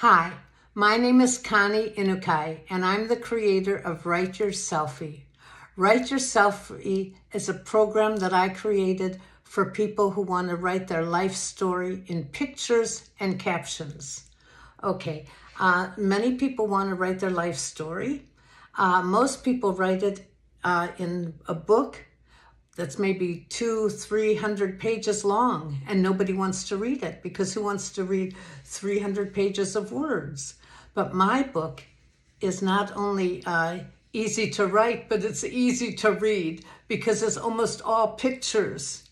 Hi, my name is Connie Inukai, and I'm the creator of Write Your Selfie. Write Your Selfie is a program that I created for people who want to write their life story in pictures and captions. Okay, many people want to write their life story. Most people write it in a book that's maybe 200-300 pages long, and nobody wants to read it because who wants to read 300 pages of words? But my book is not only easy to write, but it's easy to read because it's almost all pictures.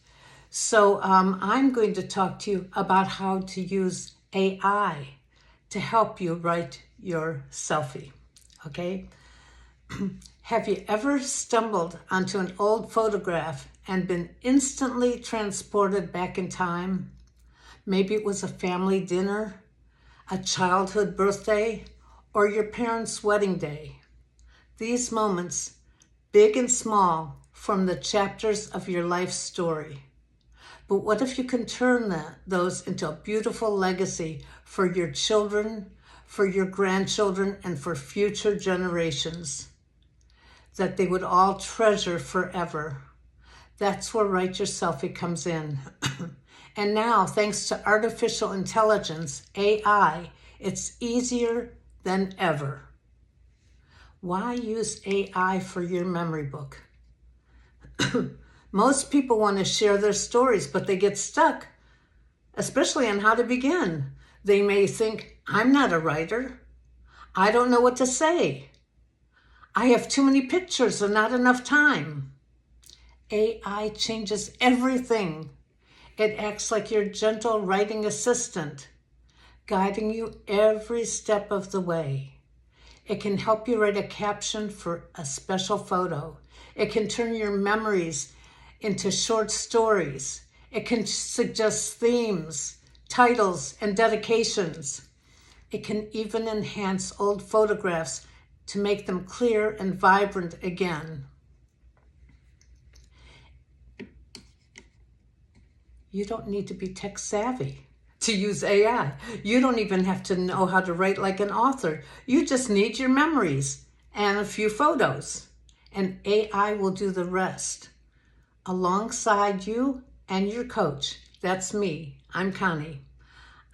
So I'm going to talk to you about how to use AI to help you write your selfie, okay? Have you ever stumbled onto an old photograph and been instantly transported back in time? Maybe it was a family dinner, a childhood birthday, or your parents' wedding day. These moments, big and small, form the chapters of your life story. But what if you can turn those into a beautiful legacy for your children, for your grandchildren, and for future generations that they would all treasure forever? That's where Write Your Selfie comes in. And now, thanks to artificial intelligence, AI, it's easier than ever. Why use AI for your memory book? Most people want to share their stories, but they get stuck, especially on how to begin. They may think, I'm not a writer. I don't know what to say. I have too many pictures and not enough time. AI changes everything. It acts like your gentle writing assistant, guiding you every step of the way. It can help you write a caption for a special photo. It can turn your memories into short stories. It can suggest themes, titles, and dedications. It can even enhance old photographs to make them clear and vibrant again. You don't need to be tech savvy to use AI. You don't even have to know how to write like an author. You just need your memories and a few photos, and AI will do the rest alongside you and your coach. That's me. I'm Connie.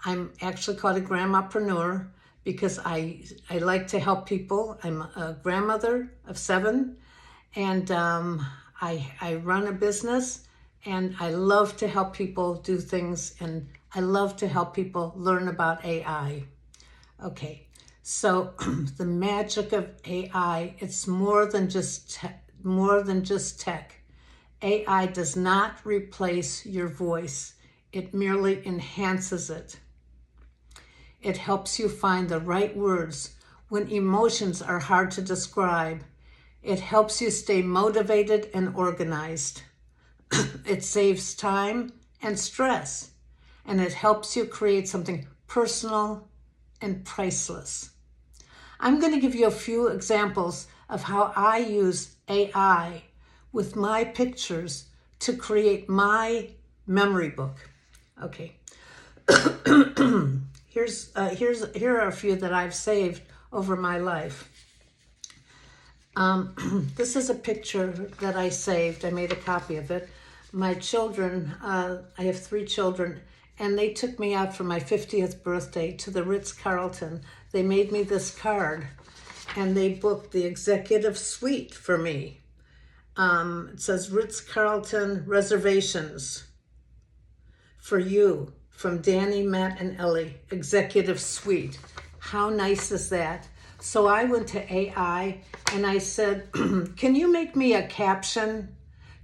I'm actually called a grandmapreneur because I like to help people. I'm a grandmother of 7, and I run a business, and I love to help people do things, and I love to help people learn about AI. Okay, so the magic of AI, it's more than just tech. AI does not replace your voice. It merely enhances it. It helps you find the right words when emotions are hard to describe. It helps you stay motivated and organized. It saves time and stress, and it helps you create something personal and priceless. I'm going to give you a few examples of how I use AI with my pictures to create my memory book. Okay. Here are a few that I've saved over my life. This is a picture that I saved. I made a copy of it. My children, I have 3 children, and they took me out for my 50th birthday to the Ritz-Carlton. They made me this card, and they booked the executive suite for me. It says Ritz-Carlton reservations for you from Danny, Matt, and Ellie, executive suite. How nice is that? So I went to AI and I said, can you make me a caption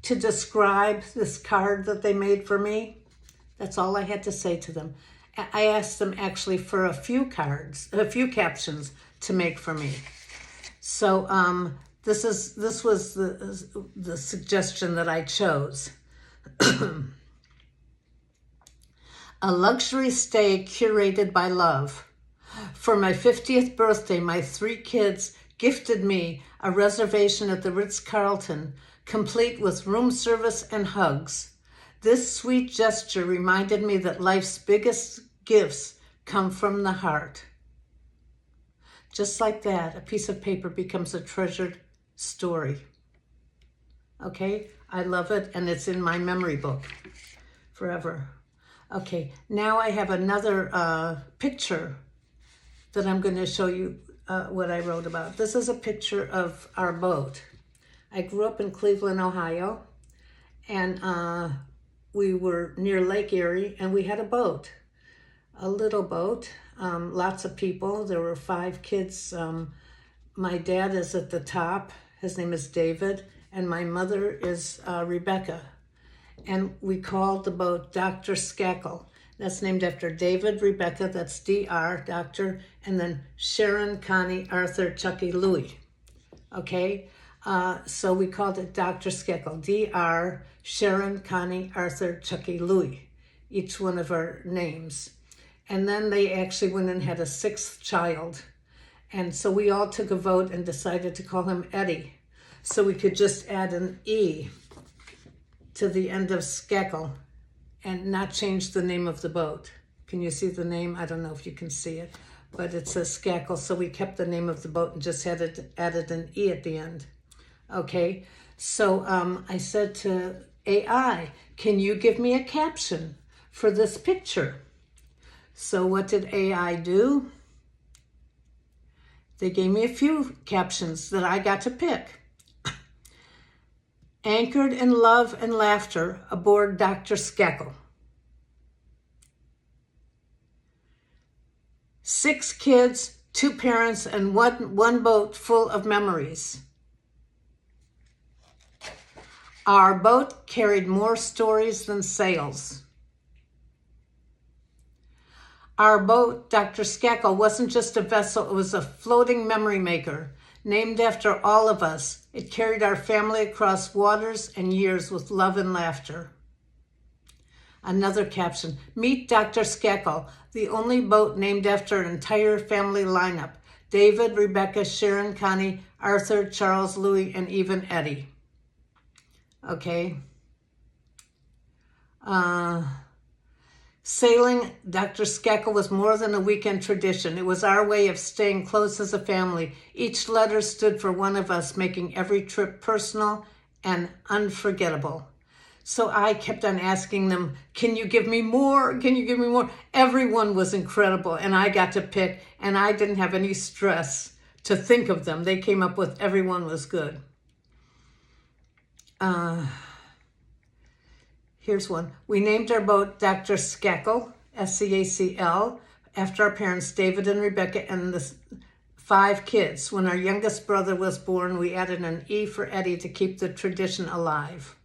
to describe this card that they made for me? That's all I had to say to them. I asked them actually for a few captions to make for me. So this was the suggestion that I chose. A luxury stay curated by love. For my 50th birthday, my 3 kids gifted me a reservation at the Ritz-Carlton, complete with room service and hugs. This sweet gesture reminded me that life's biggest gifts come from the heart. Just like that, a piece of paper becomes a treasured story. Okay, I love it, and it's in my memory book forever. Okay, now I have another picture that I'm going to show you what I wrote about. This is a picture of our boat. I grew up in Cleveland, Ohio, and we were near Lake Erie, and we had a boat, a little boat, lots of people. There were 5 kids. My dad is at the top. His name is David, and my mother is Rebecca. And we called the boat Dr. Skakel. That's named after David, Rebecca, that's D.R., Doctor, and then Sharon, Connie, Arthur, Chucky, Louie. Okay, so we called it Dr. Skakel, D.R., Sharon, Connie, Arthur, Chucky, Louie, each one of our names. And then they actually went and had a 6th child. And so we all took a vote and decided to call him Eddie. So we could just add an E to the end of Skakel and not change the name of the boat. Can you see the name? I don't know if you can see it, but it says Skakel. So we kept the name of the boat and just added an E at the end. Okay, so I said to AI, can you give me a caption for this picture? So what did AI do? They gave me a few captions that I got to pick. Anchored in love and laughter aboard Dr. Skakel. 6 kids, 2 parents, and one boat full of memories. Our boat carried more stories than sails. Our boat, Dr. Skakel, wasn't just a vessel, it was a floating memory maker. Named after all of us, it carried our family across waters and years with love and laughter. Another caption, meet Dr. Skakel, the only boat named after an entire family lineup. David, Rebecca, Sharon, Connie, Arthur, Charles, Louie, and even Eddie. Okay. Sailing Dr. Skakel was more than a weekend tradition. It was our way of staying close as a family. Each letter stood for one of us, making every trip personal and unforgettable. So I kept on asking them, can you give me more? Can you give me more? Everyone was incredible, and I got to pick, and I didn't have any stress to think of them. They came up with everyone was good. Here's one. We named our boat Dr. Skakel, S-C-A-C-L, after our parents, David and Rebecca, and the 5 kids. When our youngest brother was born, we added an E for Eddie to keep the tradition alive.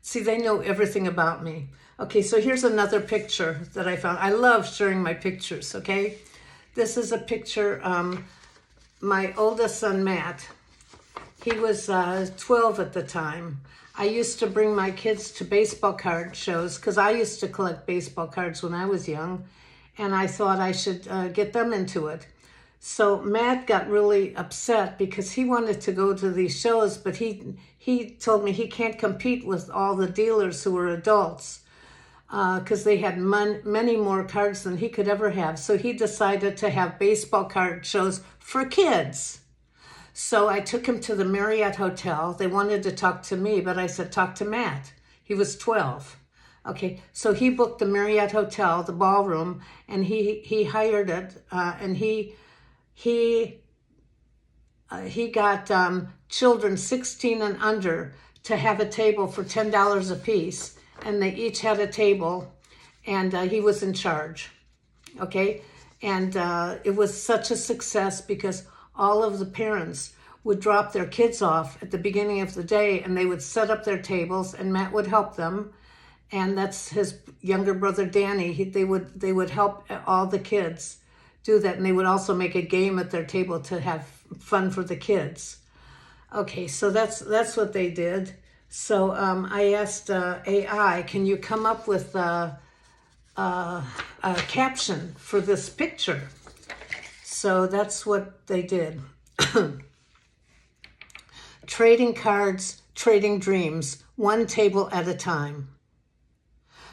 See, they know everything about me. Okay, so here's another picture that I found. I love sharing my pictures, okay? This is a picture, my oldest son, Matt. He was 12 at the time. I used to bring my kids to baseball card shows because I used to collect baseball cards when I was young, and I thought I should get them into it. So Matt got really upset because he wanted to go to these shows, but he told me he can't compete with all the dealers who were adults because they had many more cards than he could ever have. So he decided to have baseball card shows for kids. So I took him to the Marriott Hotel. They wanted to talk to me, but I said, talk to Matt. He was 12. Okay, so he booked the Marriott Hotel, the ballroom, and he hired it, and he got children 16 and under to have a table for $10 a piece, and they each had a table, and he was in charge. Okay, and it was such a success because all of the parents would drop their kids off at the beginning of the day, and they would set up their tables, and Matt would help them. And that's his younger brother, Danny. They would help all the kids do that, and they would also make a game at their table to have fun for the kids. Okay, so that's what they did. So I asked AI, can you come up with a caption for this picture? So that's what they did. Trading cards, trading dreams, one table at a time.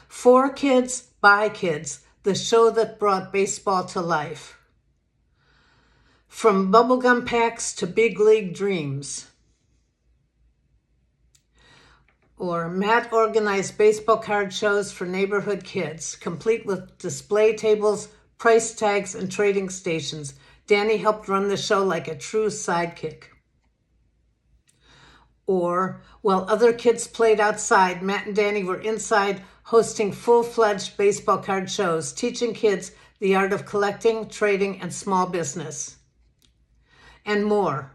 For Kids, by Kids, the show that brought baseball to life. From bubblegum packs to big league dreams. Or Matt organized baseball card shows for neighborhood kids, complete with display tables, price tags, and trading stations. Danny helped run the show like a true sidekick. Or, while other kids played outside, Matt and Danny were inside hosting full-fledged baseball card shows, teaching kids the art of collecting, trading, and small business. And more.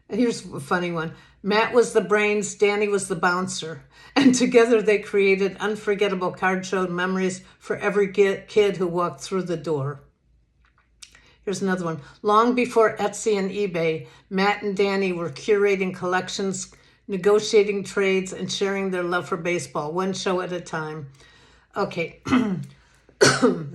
Here's a funny one. Matt was the brains, Danny was the bouncer. And together they created unforgettable card show memories for every kid who walked through the door. Here's another one. Long before Etsy and eBay, Matt and Danny were curating collections, negotiating trades, and sharing their love for baseball, one show at a time. Okay,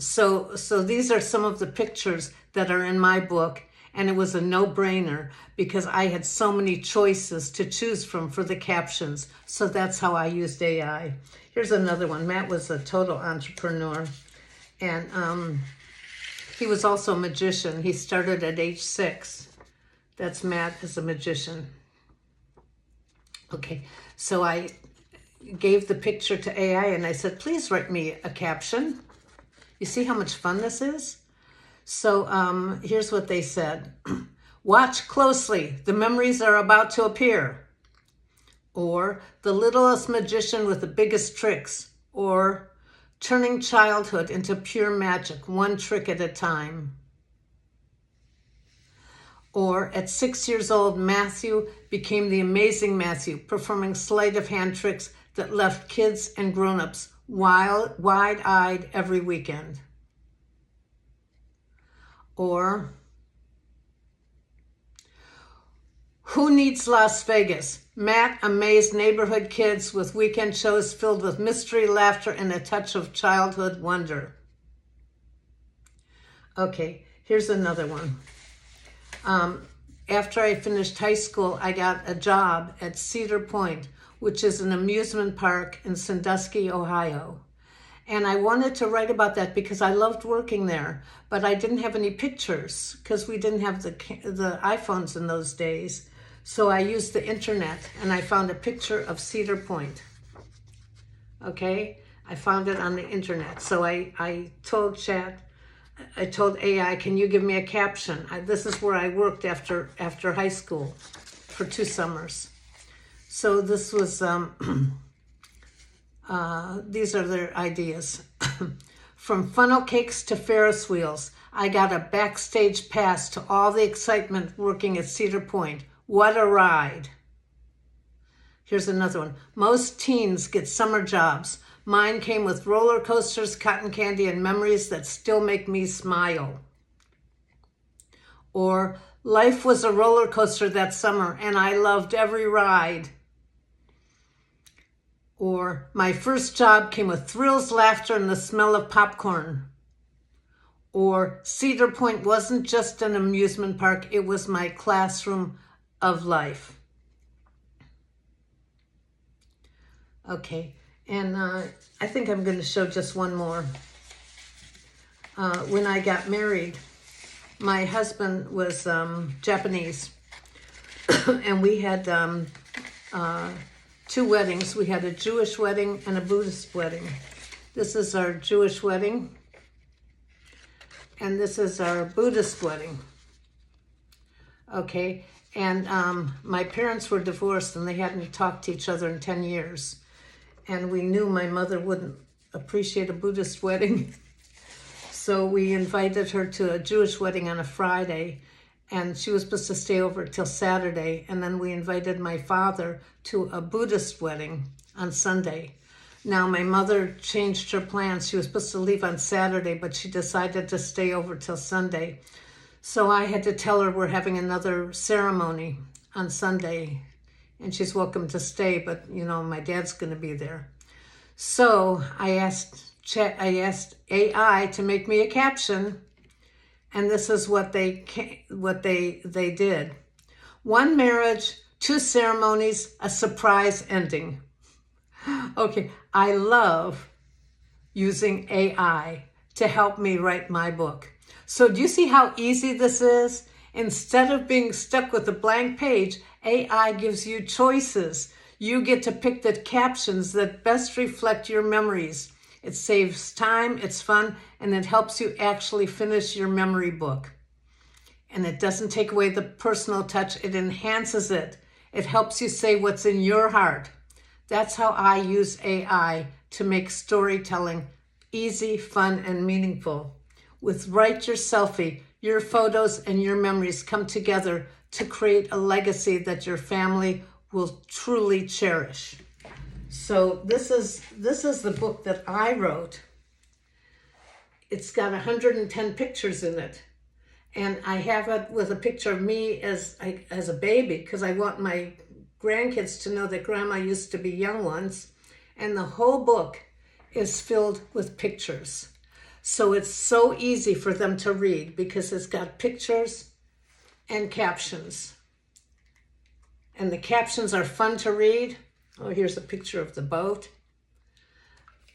so these are some of the pictures that are in my book, and it was a no-brainer because I had so many choices to choose from for the captions. So that's how I used AI. Here's another one. Matt was a total entrepreneur, and he was also a magician. He started at age 6. That's Matt as a magician. Okay, so I gave the picture to AI and I said, please write me a caption. You see how much fun this is? So here's what they said. Watch closely. The memories are about to appear. Or the littlest magician with the biggest tricks. Or turning childhood into pure magic, one trick at a time. Or at 6 years old, Matthew became the amazing Matthew, performing sleight of hand tricks that left kids and grown-ups wide-eyed every weekend. Or, who needs Las Vegas? Matt amazed neighborhood kids with weekend shows filled with mystery, laughter, and a touch of childhood wonder. Okay, here's another one. After I finished high school, I got a job at Cedar Point, which is an amusement park in Sandusky, Ohio. And I wanted to write about that because I loved working there, but I didn't have any pictures because we didn't have the iPhones in those days. So I used the internet and I found a picture of Cedar Point. Okay, I found it on the internet. So I told AI, can you give me a caption? This is where I worked after high school for 2 summers. So this was, these are their ideas. From funnel cakes to Ferris wheels, I got a backstage pass to all the excitement working at Cedar Point. What a ride. Here's another one. Most teens get summer jobs. Mine came with roller coasters, cotton candy, and memories that still make me smile. Or, life was a roller coaster that summer, and I loved every ride. Or, my first job came with thrills, laughter, and the smell of popcorn. Or, Cedar Point wasn't just an amusement park, it was my classroom of life. Okay, and I think I'm going to show just one more. When I got married, my husband was Japanese, and we had 2 weddings. We had a Jewish wedding and a Buddhist wedding. This is our Jewish wedding, and this is our Buddhist wedding. Okay, and my parents were divorced and they hadn't talked to each other in 10 years. And we knew my mother wouldn't appreciate a Buddhist wedding. So we invited her to a Jewish wedding on a Friday, and she was supposed to stay over till Saturday. And then we invited my father to a Buddhist wedding on Sunday. Now, my mother changed her plans. She was supposed to leave on Saturday, but she decided to stay over till Sunday. So I had to tell her we're having another ceremony on Sunday, and she's welcome to stay, but, you know, my dad's going to be there. So I asked AI to make me a caption, and this is what they did. 1 marriage, 2 ceremonies, a surprise ending. Okay, I love using AI to help me write my book. So do you see how easy this is? Instead of being stuck with a blank page, AI gives you choices. You get to pick the captions that best reflect your memories. It saves time, it's fun, and it helps you actually finish your memory book. And it doesn't take away the personal touch, it enhances it. It helps you say what's in your heart. That's how I use AI to make storytelling easy, fun, and meaningful. With Write Your Selfie, your photos and your memories come together to create a legacy that your family will truly cherish. So this is the book that I wrote. It's got 110 pictures in it. And I have it with a picture of me as a baby, because I want my grandkids to know that Grandma used to be young once. And the whole book is filled with pictures. So it's so easy for them to read because it's got pictures and captions. And the captions are fun to read. Oh, here's a picture of the boat.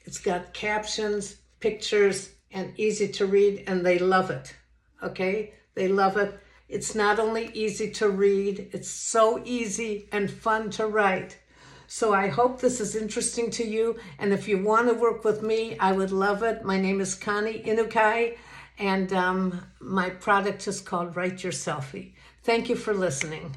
It's got captions, pictures, and easy to read, and they love it. Okay? They love it. It's not only easy to read, it's so easy and fun to write. So I hope this is interesting to you. And if you want to work with me, I would love it. My name is Connie Inukai, and my product is called Write Your Selfie. Thank you for listening.